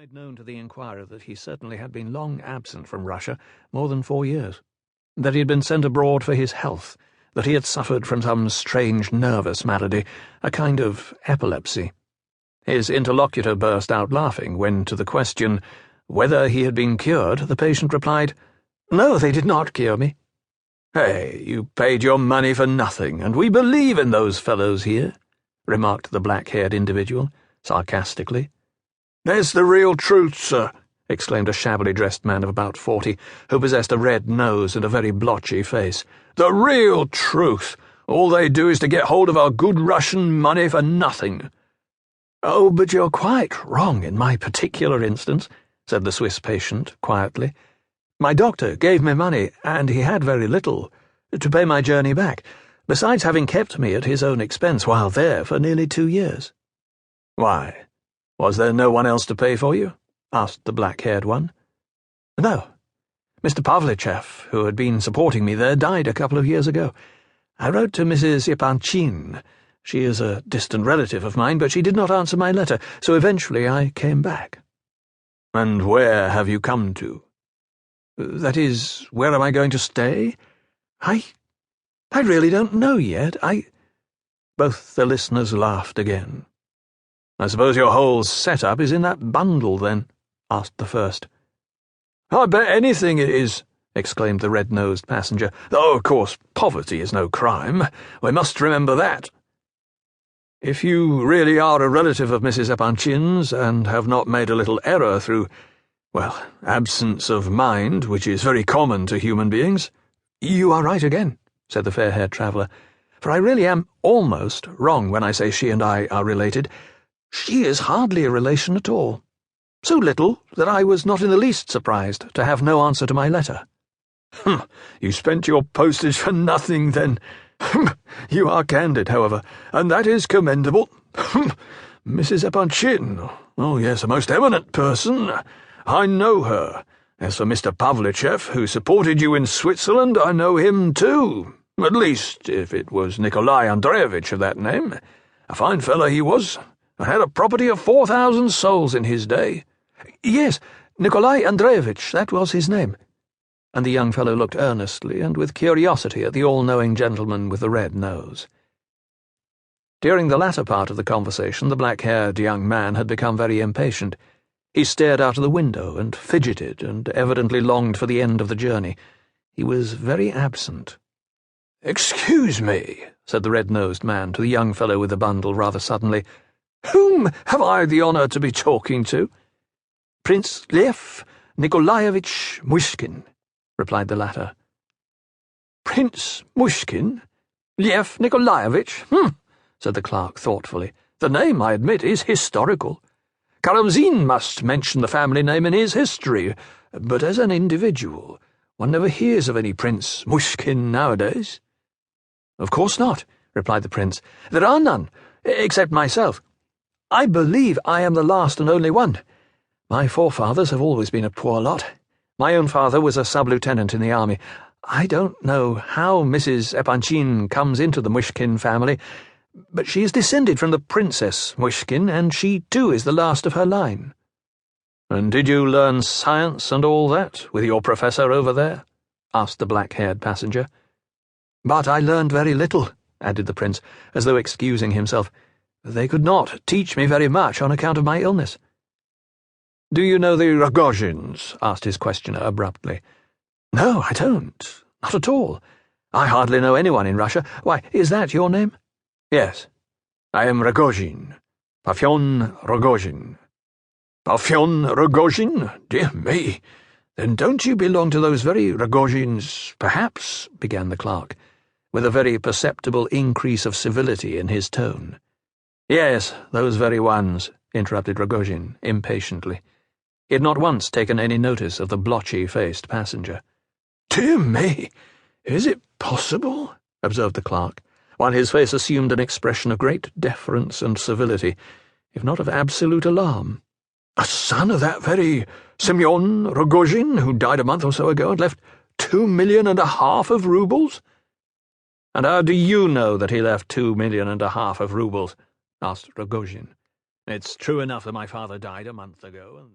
made known to the inquirer that he certainly had been long absent from Russia, more than 4 years, that he had been sent abroad for his health, that he had suffered from some strange nervous malady, a kind of epilepsy. His interlocutor burst out laughing when, to the question whether he had been cured, the patient replied, "No, they did not cure me." "Hey, you paid your money for nothing, and we believe in those fellows here," remarked the black-haired individual, sarcastically. "There's the real truth, sir," exclaimed a shabbily dressed man of about 40, who possessed a red nose and a very blotchy face. "The real truth. All they do is to get hold of our good Russian money for nothing." "Oh, but you're quite wrong in my particular instance," said the Swiss patient, quietly. "My doctor gave me money, and he had very little, to pay my journey back, besides having kept me at his own expense while there for nearly 2 years. "Why? Was there no one else to pay for you?" asked the black-haired one. "No. Mr. Pavlicheff, who had been supporting me there, died a couple of years ago. I wrote to Mrs. Epanchin. She is a distant relative of mine, but she did not answer my letter, so eventually I came back." "And where have you come to?" "That is, where am I going to stay? I really don't know yet. Both the listeners laughed again. "I suppose your whole setup is in that bundle, then?" asked the first. "I bet anything it is," exclaimed the red-nosed passenger, "though, of course, poverty is no crime. We must remember that." "If you really are a relative of Mrs. Epanchin's, and have not made a little error through, absence of mind, which is very common to human beings—" "You are right again," said the fair-haired traveller, "for I really am almost wrong when I say she and I are related. She is hardly a relation at all. So little that I was not in the least surprised to have no answer to my letter." "You spent your postage for nothing, then. You are candid, however, and that is commendable. Mrs. Epanchin, oh yes, a most eminent person. I know her. As for Mr. Pavlicheff, who supported you in Switzerland, I know him too. At least, if it was Nikolai Andreevich of that name. A fine fellow he was, and had a property of 4,000 souls in his day." "Yes, Nikolai Andreevich, that was his name." And the young fellow looked earnestly and with curiosity at the all-knowing gentleman with the red nose. During the latter part of the conversation, the black-haired young man had become very impatient. He stared out of the window and fidgeted, and evidently longed for the end of the journey. He was very absent. "Excuse me," said the red-nosed man to the young fellow with the bundle rather suddenly. "Whom have I the honour to be talking to?" "Prince Lev Nikolaevich Myshkin," replied the latter. "Prince Myshkin? Lev Nikolaevich? Said the clerk thoughtfully. "The name, I admit, is historical. Karamzin must mention the family name in his history, but as an individual, one never hears of any Prince Myshkin nowadays." "Of course not," replied the prince. "There are none, except myself. I believe I am the last and only one. My forefathers have always been a poor lot. My own father was a sub-lieutenant in the army. I don't know how Mrs. Epanchin comes into the Myshkin family, but she is descended from the Princess Myshkin, and she too is the last of her line." "And did you learn science and all that with your professor over there?" asked the black-haired passenger. "But I learned very little," added the prince, as though excusing himself. "They could not teach me very much on account of my illness." "Do you know the Rogozhins?" asked his questioner abruptly. "No, I don't. Not at all. I hardly know anyone in Russia. Why, is that your name?" "Yes. I am Rogozhin. Parfen Rogozhin." "Parfen Rogozhin? Dear me. Then don't you belong to those very Rogozhins, perhaps?" began the clerk, with a very perceptible increase of civility in his tone. "Yes, those very ones," interrupted Rogozhin impatiently. He had not once taken any notice of the blotchy-faced passenger. "Dear me, is it possible?" observed the clerk, while his face assumed an expression of great deference and civility, if not of absolute alarm. "A son of that very Semyon Rogozhin, who died a month or so ago and left 2.5 million of roubles?" "And how do you know that he left 2.5 million of roubles?" asked Rogozhin. "It's true enough that my father died a month ago, and